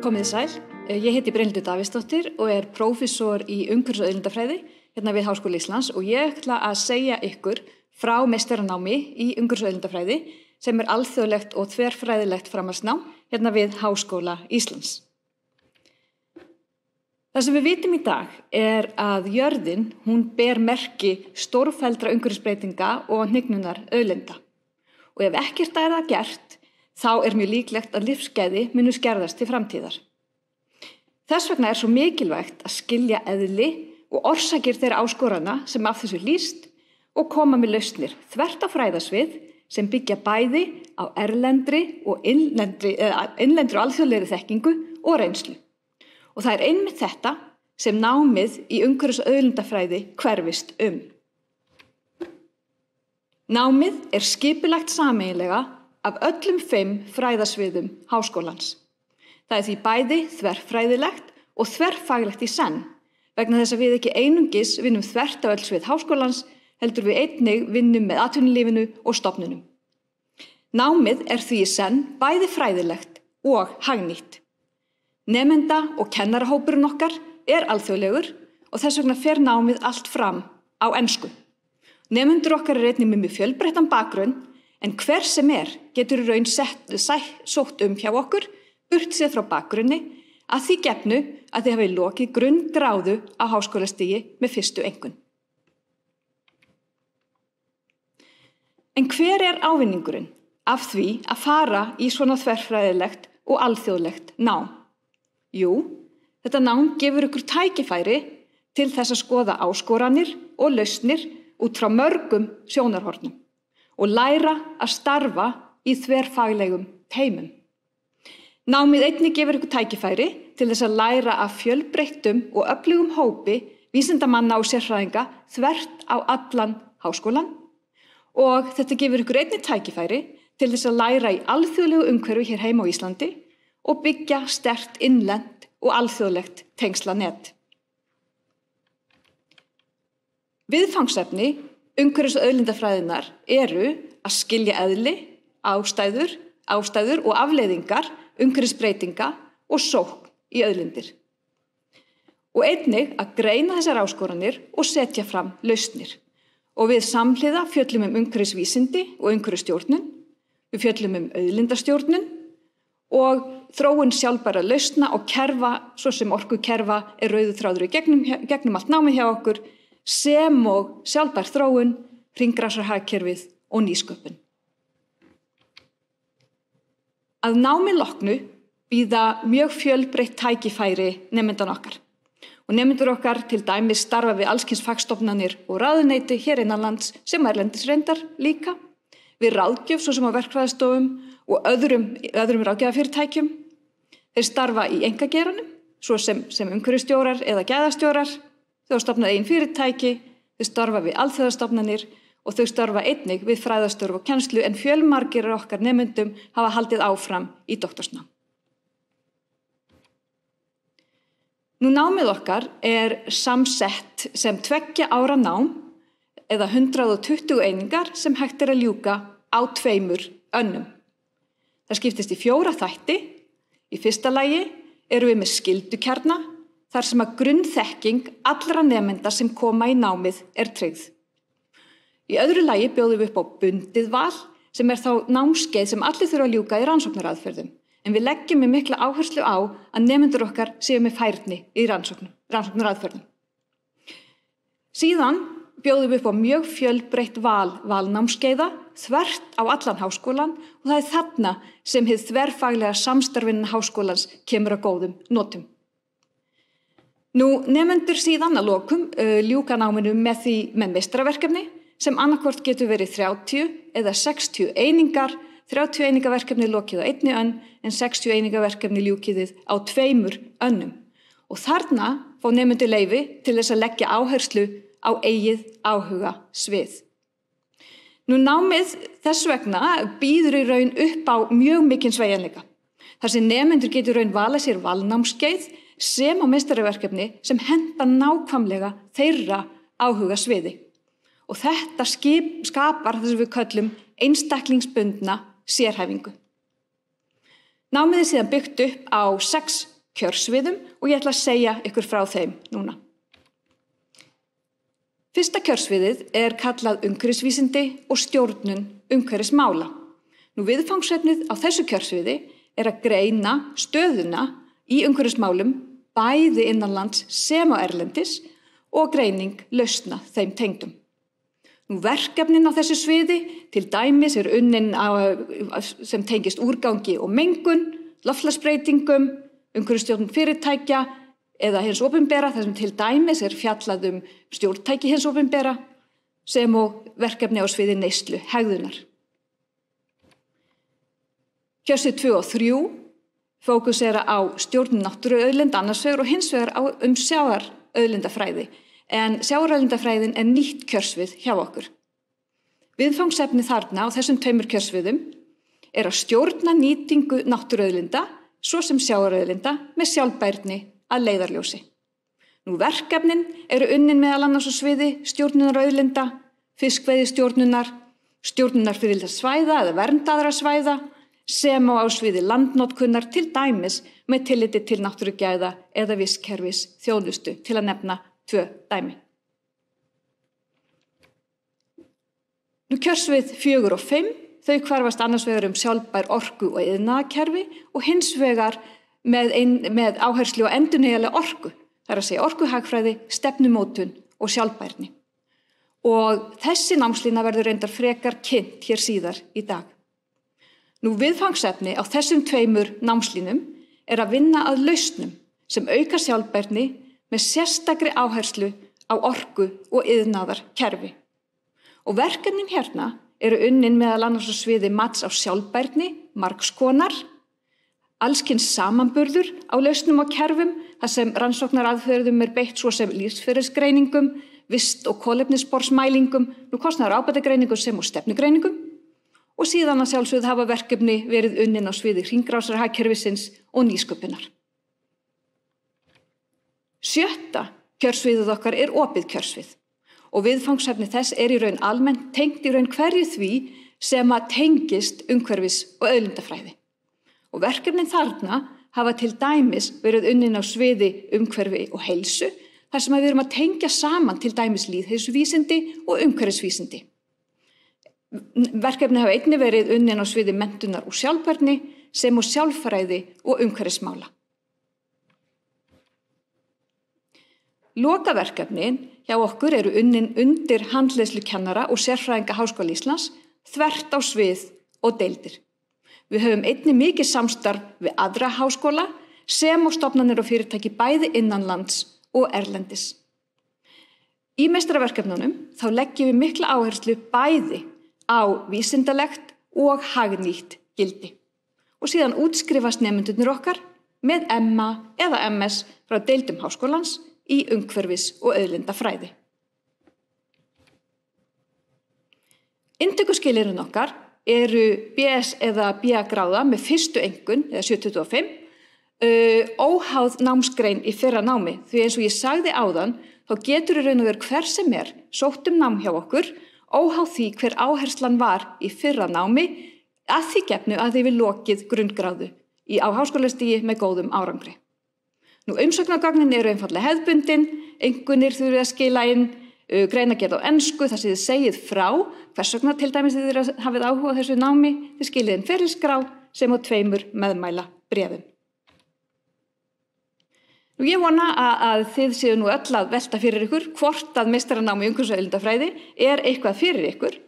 Komið sæl, ég heiti Brynhildur Davíðsdóttir og prófessor í umhverfis- og auðlindafræði hérna við Háskóla Íslands og ég ætla að segja ykkur frá meistaranámi í umhverfis- og auðlindafræði sem alþjóðlegt og þverfræðilegt framhaldsnám hérna við Háskóla Íslands. Það sem við vitum í dag að jörðin, hún ber merki stórfelldra umhverfisbreytinga og hnignunar auðlinda. Og ef ekkert það gert, þá mjög líklegt að lífsgæði munu skerðast til framtíðar. Þess vegna svo mikilvægt að skilja eðli og orsakir þeirra áskorana sem af þessu lýst og koma með lausnir þvert á fræðasvið sem byggja bæði á erlendri og innlendri og alþjóðlegri þekkingu og reynslu. Og það einmitt þetta sem námið í umhverfis- og auðlindafræði hverfist Námið skipulagt sameiginlega af öllum 5 fræðasviðum háskólans. Það því bæði þverfræðilegt og þverfaglegt í senn, vegna þess að við ekki einungis vinnum þvert á öll svið háskólans, heldur við einnig vinnum með atvinnulífinu og stofnunum. Námið því í senn bæði fræðilegt og hagnýtt. Nemenda og kennarahópurinn okkar alþjóðlegur og þess vegna fer námið allt fram á ensku. Nemendur okkar einnig með mjög fjölbreyttan bakgrunn, en hver sem getur í raun sótt hjá okkur, burt séð frá bakgrunni, að því gefnu að þið hafi lokið grunngráðu á háskólastigi með fyrstu einkunn. En hver ávinningurinn af því að fara í svona þverfræðilegt og alþjóðlegt nám? Jú, þetta nám gefur ykkur tækifæri til þess að skoða áskoranir og lausnir út frá mörgum sjónarhornum og læra að starfa í þverfaglegum teymum. Námið einnig gefur ykkur tækifæri til þess að læra af fjölbreyttum og öflugum hópi vísindamanna og sérfræðinga þvert á allan háskólan og þetta gefur ykkur einnig tækifæri til þess að læra í alþjóðlegu umhverfi hér heima á Íslandi og byggja sterkt innlent og alþjóðlegt tengslanet. Viðfangsefni umhverfis- og auðlindafræðinnar að skilja eðli, ástæður og afleiðingar umhverfisbreytinga og sókn í auðlindir. Og einnig að greina þessar áskoranir og setja fram lausnir. Og við samhliða fjöllum umhverfisvísindi og umhverfisstjórnun, við fjöllum auðlindastjórnun og þróun sjálfbæra lausna og kerfa, svo sem orkukerfa rauður þráður í gegnum allt námið hjá okkur, sem og sjálfbær þróun, hringrásarhagkerfið og nýsköpun. Að námi loknu bíða mjög fjölbreytt tækifæri nemendan okkar. Og nemendur okkar til dæmis starfa við alls kyns fagstofnanir og ráðuneyti hér innanlands sem erlendis reyndar líka, við ráðgjöf svo sem á verkfræðistofum og öðrum ráðgjafafyrirtækjum. Þeir starfa í einkageiranum, svo sem umhverfisstjórar eða gæðastjórar, þau stofna eigin fyrirtæki, þau starfa við alþjóðastofnanir og þau starfa einnig við fræðastörf og kennslu en fjölmargir okkar nemendum hafa haldið áfram í doktorsnám. Námið okkar samsett sem 2 ára nám eða 120 einingar sem hægt að ljúka á 2 önnum. Það skiptist í 4 þætti. Í fyrsta lagi við með skyldukjarna, þar sem að grunnþekking allra nemenda sem koma í námið tryggð. Í öðru lagi bjóðum við upp á bundið val, sem þá námskeið sem allir þurfa að ljúka í rannsóknaraðferðum. En við leggjum með mikla áherslu á að nemendur okkar séu með færni í rannsóknaraðferðum. Síðan bjóðum við upp á mjög fjölbreytt valnámskeiða þvert á allan háskólan og það þarna sem hið þverfaglega samstarfinn háskólans kemur að góðum notum. Nemendur síðan að lokum ljúka náminu með meistaraverkefni sem annarkvort getur verið 30 eða 60 einingar, 30 einingaverkefni lokið á 1 önn en 60 einingaverkefni ljúkiðið á 2 önnum. Og þarna fá nemendur leyfi til þess að leggja áherslu á eigið áhuga svið. Námið þess vegna býður í raun upp á mjög mikinn sveigjanleika. Þar sem nemendur getur raun valið sér valnámskeið sem á meistaraverkefni sem henta nákvæmlega þeirra áhuga sviði. Og þetta skapar það sem við köllum einstaklingsbundna sérhæfingu. Námið síðan byggt upp á 6 kjörsviðum og ég ætla að segja ykkur frá þeim núna. Fyrsta kjörsviðið er kallað umhverfisvísindi og stjórnun umhverfismála. Viðfangsefnið á þessu kjörsviði er að greina stöðuna í umhverfismálum bæði innanlands sem á erlendis og greining lausna þeim tengdum. Verkefnin á þessu sviði til dæmis er unnin sem tengist úrgangi og mengun, loftslagsbreytingum, umhverfisstjórnun fyrirtækja eða hins opinbera, þar sem til dæmis er fjallað stjórntæki hins opinbera sem og verkefni á sviði neyslu hegðunar. Kjörsvið 2 og 3 fókusera á stjórnun náttúruauðlinda annars vegar og hins vegar sjávarauðlindafræði, en sjávarauðlindafræðin er nýtt kjörsvið hjá okkur. Viðfangsefni þarna á þessum 2 kjörsviðum er að stjórna nýtingu náttúruauðlinda, svo sem sjávarauðlinda, með sjálfbærni að leiðarljósi. Verkefnin eru unnin meðal annars á sviði stjórnunarauðlinda, fiskveiðistjórnunar, stjórnunar friðlýstra svæða eða verndaðra svæða, sem á sviði landnotkunar til dæmis með tilliti til náttúrugæða eða vistkerfis þjónustu til að nefna 2 dæmi. Kjörsvið 4 og 5, þau hverfast annars vegar sjálfbær orku og iðnaðarkerfi og hins vegar með áherslu á endurnýjanlega orku, það er að segja orkuhagfræði, stefnumótun og sjálfbærni. Og þessi námslína verður reyndar frekar kynnt hér síðar í dag. Viðfangsefni á þessum 2 námslínum er að vinna að lausnum sem auka sjálfbærni með sérstakri áherslu á orku og iðnaðarkerfi. Og verkefnin hérna eru unnin meðal annars á sviði mats á sjálfbærni, margskonar, allskyns samanburður á lausnum og kerfum, þar sem rannsóknaraðferðum er beitt svo sem lífsferilsgreiningum, vist- og kolefnissporsmælingum, kostnaðar-ábatagreiningum sem og stefnugreiningum. Og síðan að sjálfsögðu hafa verkefni verið unnin á sviði hringrásarhagkerfisins og nýsköpunar. 7. kjörsviðið okkar er opið kjörsvið og viðfangsefni þess er í raun almennt tengt í raun hverju því sem að tengist umhverfis- og auðlindafræði. Og verkefnin þarna hafa til dæmis verið unnin á sviði umhverfi og heilsu, þar sem við erum að tengja saman til dæmis lýðheilsuvísindi og umhverfisvísindi. Verkefni hafa einnig verið unnin á sviði menntunar og sjálfbærni sem og sjálffræði og umhverfismála. Lokaverkefnin hjá okkur eru unnin undir handleiðslukennara og sérfræðinga Háskóla Íslands þvert á svið og deildir. Við höfum einnig mikið samstarf við aðra háskóla sem og stofnanir og fyrirtæki bæði innanlands og erlendis. Í meistaraverkefnunum þá leggjum við mikla áherslu bæði á vísindalegt og hagnýtt gildi. Og síðan útskrifast nemendurnir okkar með MA eða MS frá deildum háskólans í umhverfis- og auðlindafræði. Inntökuskilyrðin okkar eru BS eða BA gráða með fyrstu einkunn eða 7.25, óháð námsgrein í fyrra námi, því eins og ég sagði áðan, þá getur í raun og veru hver sem er sótt nám hjá okkur, óháð því hver áherslan var í fyrra námi, að því gefnu að þið við lokið grunngráðu á háskólastigi með góðum árangri. Umsóknargögnin eru einfaldlega hefðbundin, einkunnir þurfið að skila inn, greinargerð á ensku, þar sem þið segið frá, hvers vegna til dæmis þið hafið áhuga á þessu námi, þið skilið inn ferilskrá sem á 2 meðmæla bréfum. Ég vona að þið séu nú öll að velta fyrir ykkur hvort að meistaranámi í umhverfis- og auðlindafræði er eitthvað fyrir ykkur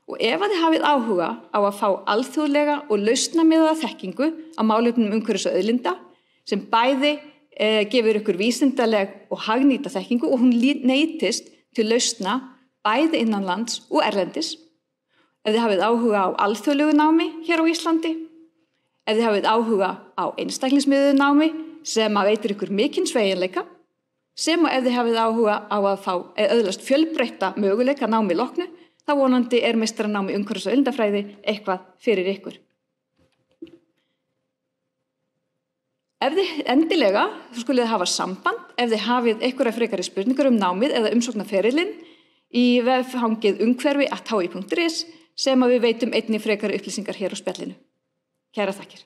og ef að þið hafið áhuga á að fá alþjóðlega og lausnamiðaða þekkingu á málefnum umhverfis- og auðlinda sem bæði gefur ykkur vísindaleg og hagnýta þekkingu og hún neytist til lausna bæði innanlands og erlendis. Ef þið hafið áhuga á alþjóðlegu námi hér á Íslandi, ef þið hafið áhuga á einstaklingsmiðuðu námi sem að veitir ykkur mikinn sveigjanleika, sem og ef þið hafið áhuga á að fá öðlast fjölbreytta möguleika námi loknu, þá vonandi er meistaranámi í umhverfis- og auðlindafræði eitthvað fyrir ykkur. Ef þið endilega, þá skulið þið hafa samband ef þið hafið einhverja frekari spurningar námið eða umsóknarferilinn í veffangið umhverfi@hi.is sem að við veitum einnig frekari upplýsingar hér á spjallinu. Kærar þakkir.